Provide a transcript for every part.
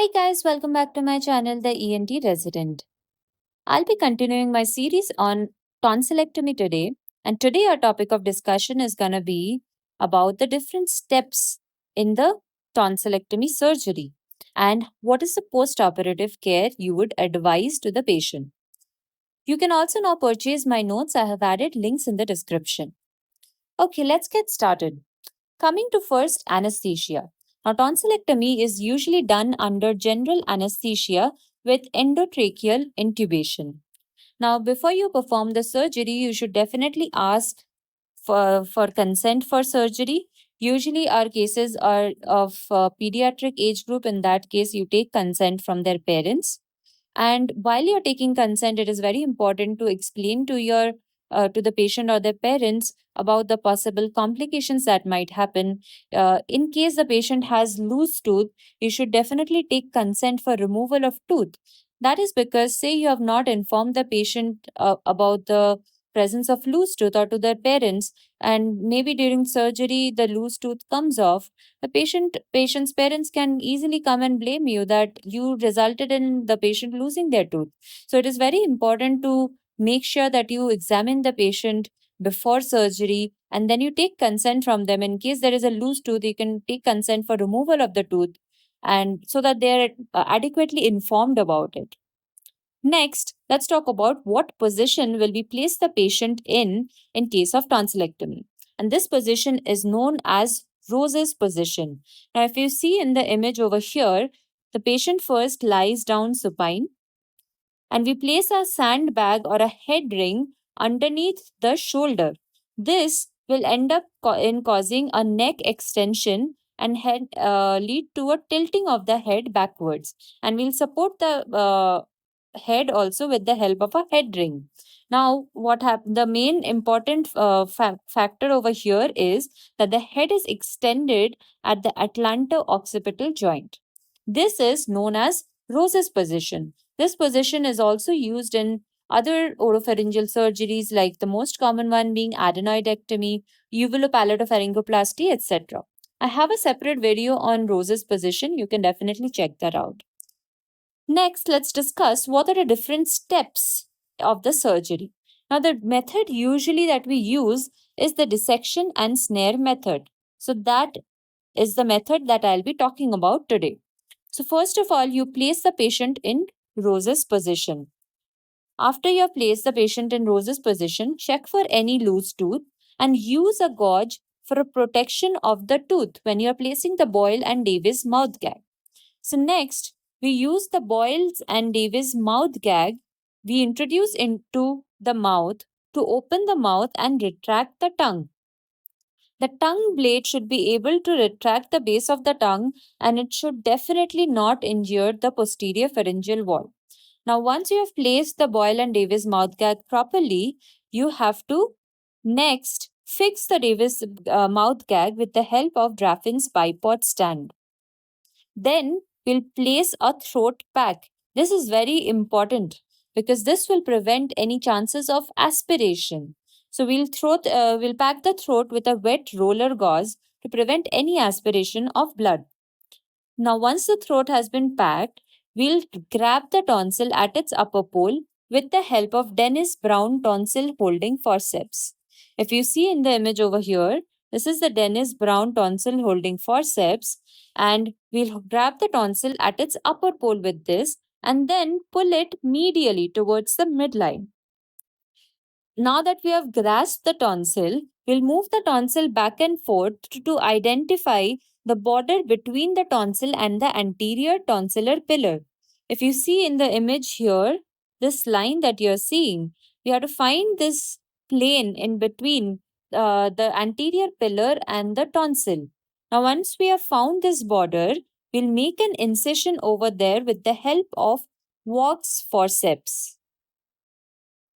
Hey guys, welcome back to my channel, The ENT Resident. I'll be continuing my series on tonsillectomy today, and today our topic of discussion is going to be about the different steps in the tonsillectomy surgery and what is the post-operative care you would advise to the patient. You can also now purchase my notes. I have added links in the description. Okay, let's get started. Coming to first, anesthesia. Now, tonsillectomy is usually done under general anesthesia with endotracheal intubation. Now, before you perform the surgery, you should definitely ask for consent for surgery. Usually, our cases are of pediatric age group. In that case, you take consent from their parents. And while you're taking consent, it is very important to explain to your to the patient or their parents about the possible complications that might happen. In case the patient has loose tooth, you should definitely take consent for removal of tooth. That is because, say, you have not informed the patient about the presence of loose tooth or to their parents, and maybe during surgery the loose tooth comes off, the patient's parents can easily come and blame you that you resulted in the patient losing their tooth. So it is very important to make sure that you examine the patient before surgery and then you take consent from them. In case there is a loose tooth, you can take consent for removal of the tooth, and so that they are adequately informed about it. Next, let's talk about what position will we place the patient in case of tonsillectomy. And this position is known as Rose's position. Now, if you see in the image over here, the patient first lies down supine and we place a sandbag or a head ring underneath the shoulder. This will end up in causing a neck extension and lead to a tilting of the head backwards, and will support the head also with the help of a head ring. Now, what happened? The main important factor over here is that the head is extended at the atlanto-occipital joint. This is known as Rose's position. This position is also used in other oropharyngeal surgeries, like the most common one being adenoidectomy, uvulopalato-pharyngoplasty, etc. I have a separate video on Rose's position. You can definitely check that out. Next, let's discuss what are the different steps of the surgery. Now, the method usually that we use is the dissection and snare method. So, that is the method that I'll be talking about today. So, first of all, you place the patient in Rose's position. After you have placed the patient in Rose's position, check for any loose tooth and use a gauge for a protection of the tooth when you are placing the Boyle and Davis mouth gag. So next, we use the Boyles and Davis mouth gag. We introduce into the mouth to open the mouth and retract the tongue. The tongue blade should be able to retract the base of the tongue, and it should definitely not injure the posterior pharyngeal wall. Now, once you have placed the Boyle and Davis mouth gag properly, you have to next fix the Davis mouth gag with the help of Draffin's bipod stand. Then we'll place a throat pack. This is very important because this will prevent any chances of aspiration. So we'll pack the throat with a wet roller gauze to prevent any aspiration of blood. Now, once the throat has been packed, we'll grab the tonsil at its upper pole with the help of Dennis Brown tonsil holding forceps. If you see in the image over here, this is the Dennis Brown tonsil holding forceps, and we'll grab the tonsil at its upper pole with this and then pull it medially towards the midline. Now that we have grasped the tonsil, we'll move the tonsil back and forth to identify the border between the tonsil and the anterior tonsillar pillar. If you see in the image here, this line that you're seeing, we have to find this plane in between the anterior pillar and the tonsil. Now, once we have found this border, we'll make an incision over there with the help of Walk's forceps.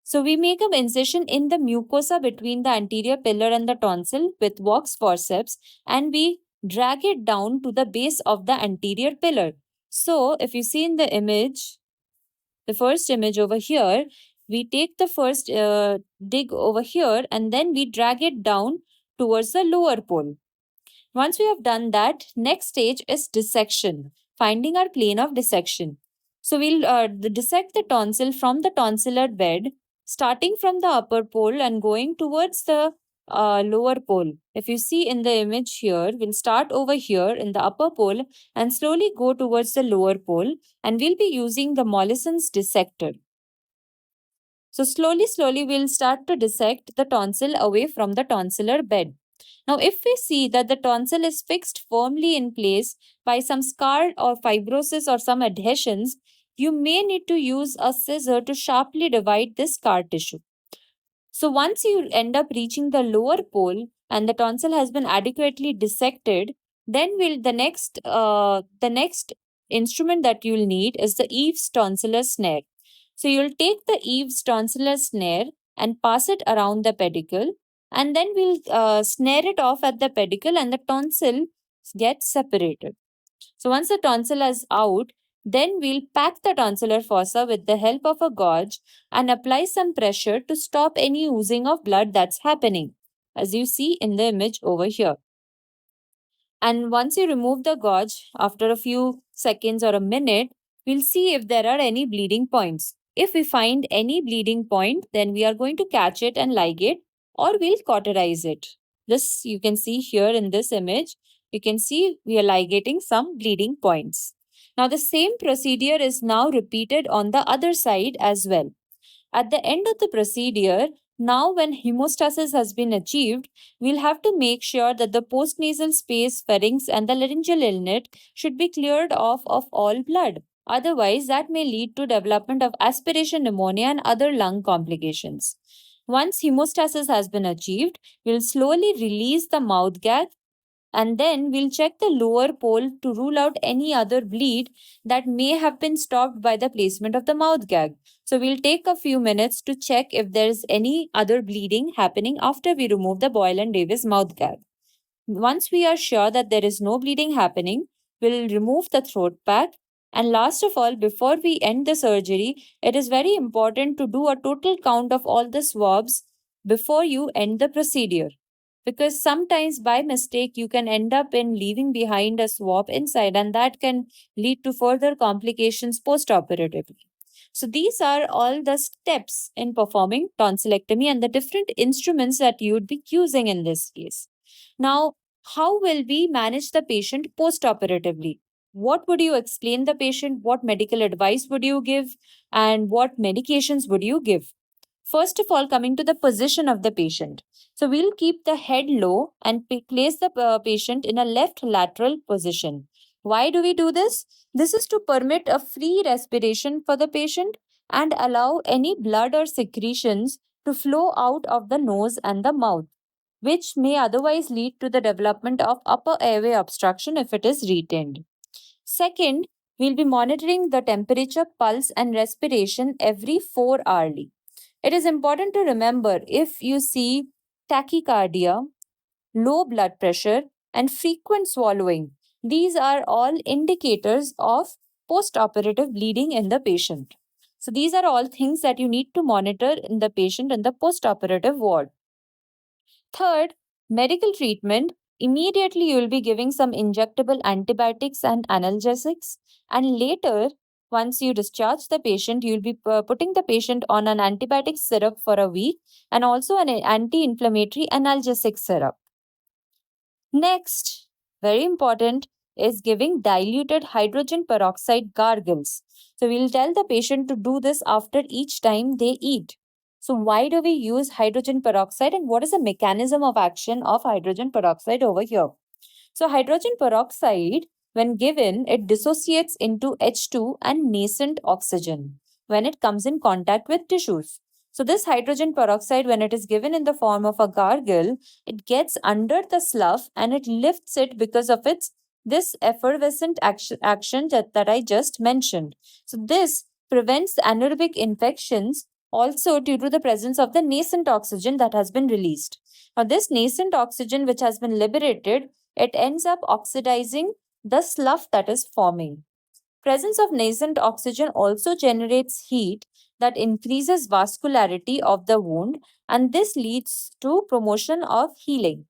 So we make an incision in the mucosa between the anterior pillar and the tonsil with Walk's forceps, and we drag it down to the base of the anterior pillar. So if you see in the image, the first image over here, we take the first dig over here and then we drag it down towards the lower pole. Once we have done that, next stage is dissection. finding our plane of dissection. So we'll dissect the tonsil from the tonsillar bed, starting from the upper pole and going towards the lower pole. If you see in the image here, we'll start over here in the upper pole and slowly go towards the lower pole, and we'll be using the Mollison's dissector. So slowly, we'll start to dissect the tonsil away from the tonsillar bed. Now, if we see that the tonsil is fixed firmly in place by some scar or fibrosis or some adhesions, you may need to use a scissor to sharply divide this scar tissue. So once you end up reaching the lower pole and the tonsil has been adequately dissected, then the next instrument that you'll need is the Eve's tonsillar snare. So you'll take the Eve's tonsillar snare and pass it around the pedicle, and then we'll snare it off at the pedicle and the tonsil gets separated. So once the tonsil is out, then we'll pack the tonsillar fossa with the help of a gauze and apply some pressure to stop any oozing of blood that's happening, as you see in the image over here. And once you remove the gauze, after a few seconds or a minute, we'll see if there are any bleeding points. If we find any bleeding point, then we are going to catch it and ligate, or we'll cauterize it. This you can see here in this image. You can see we are ligating some bleeding points. Now the same procedure is now repeated on the other side as well. At the end of the procedure, now when hemostasis has been achieved, we'll have to make sure that the postnasal space, pharynx, and the laryngeal inlet should be cleared off of all blood. Otherwise, that may lead to development of aspiration pneumonia and other lung complications. Once hemostasis has been achieved, we'll slowly release the mouth gag, and then we'll check the lower pole to rule out any other bleed that may have been stopped by the placement of the mouth gag. So we'll take a few minutes to check if there's any other bleeding happening after we remove the Boyle and Davis mouth gag. Once we are sure that there is no bleeding happening, we'll remove the throat pack. And last of all, before we end the surgery, it is very important to do a total count of all the swabs before you end the procedure, because sometimes by mistake you can end up in leaving behind a swab inside, and that can lead to further complications post-operatively. So these are all the steps in performing tonsillectomy and the different instruments that you would be using in this case. Now, how will we manage the patient post-operatively? What would you explain the patient? What medical advice would you give? And what medications would you give? First of all, coming to the position of the patient. So we'll keep the head low and place the patient in a left lateral position. Why do we do this? This is to permit a free respiration for the patient and allow any blood or secretions to flow out of the nose and the mouth, which may otherwise lead to the development of upper airway obstruction if it is retained. Second, we'll be monitoring the temperature, pulse, and respiration every 4 hourly. It is important to remember if you see tachycardia, low blood pressure, and frequent swallowing, these are all indicators of post-operative bleeding in the patient. So these are all things that you need to monitor in the patient in the post-operative ward. Third, medical treatment. Immediately, you will be giving some injectable antibiotics and analgesics. And later, once you discharge the patient, you'll be putting the patient on an antibiotic syrup for a week and also an anti inflammatory analgesic syrup. Next, very important, is giving diluted hydrogen peroxide gargles. So, we'll tell the patient to do this after each time they eat. So why do we use hydrogen peroxide, and what is the mechanism of action of hydrogen peroxide over here? So hydrogen peroxide, when given, it dissociates into H2 and nascent oxygen when it comes in contact with tissues. So this hydrogen peroxide, when it is given in the form of a gargle, it gets under the slough and it lifts it because of this effervescent action that I just mentioned. So this prevents anaerobic infections also due to the presence of the nascent oxygen that has been released. Now, this nascent oxygen which has been liberated, it ends up oxidizing the slough that is forming. Presence of nascent oxygen also generates heat that increases vascularity of the wound, and this leads to promotion of healing.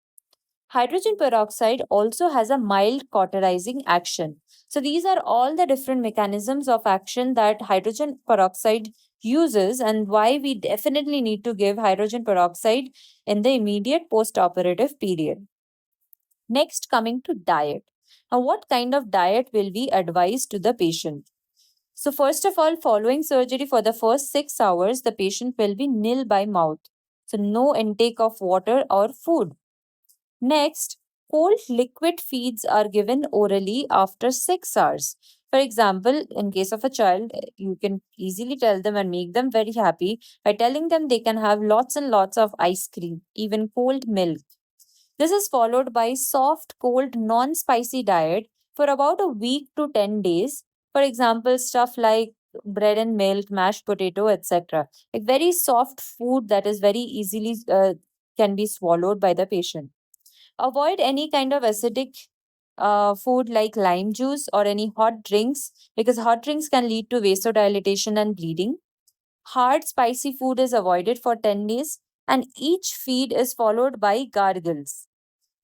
Hydrogen peroxide also has a mild cauterizing action. So these are all the different mechanisms of action that hydrogen peroxide uses, and why we definitely need to give hydrogen peroxide in the immediate post-operative period. Next, coming to diet. Now, what kind of diet will we advise to the patient? So, first of all, following surgery for the first 6 hours, the patient will be nil by mouth. So, no intake of water or food. Next, cold liquid feeds are given orally after 6 hours. For example, in case of a child, you can easily tell them and make them very happy by telling them they can have lots and lots of ice cream, even cold milk. This is followed by soft, cold, non-spicy diet for about a week to 10 days. For example, stuff like bread and milk, mashed potato, etc. Like very soft food that is very easily can be swallowed by the patient. Avoid any kind of acidic food like lime juice or any hot drinks, because hot drinks can lead to vasodilation and bleeding. Hard, spicy food is avoided for 10 days, and each feed is followed by gargles.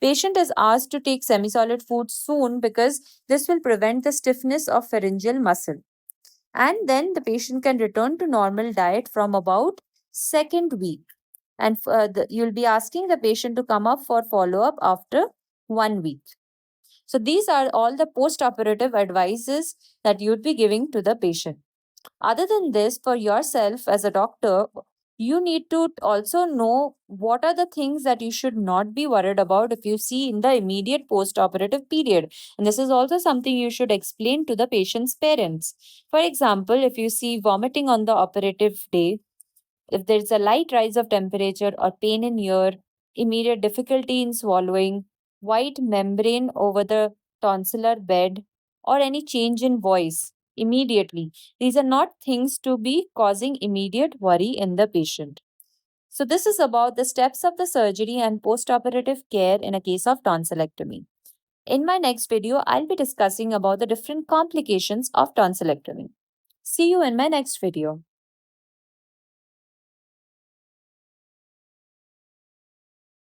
Patient is asked to take semi-solid food soon because this will prevent the stiffness of pharyngeal muscle. And then the patient can return to normal diet from about second week. And you'll be asking the patient to come up for follow-up after 1 week. So these are all the post-operative advices that you'd be giving to the patient. Other than this, for yourself as a doctor, you need to also know what are the things that you should not be worried about if you see in the immediate post-operative period. And this is also something you should explain to the patient's parents. For example, if you see vomiting on the operative day, if there's a light rise of temperature or pain in ear, immediate difficulty in swallowing, white membrane over the tonsillar bed, or any change in voice immediately, these are not things to be causing immediate worry in the patient. So, this is about the steps of the surgery and postoperative care in a case of tonsillectomy. In my next video, I'll be discussing about the different complications of tonsillectomy. See you in my next video.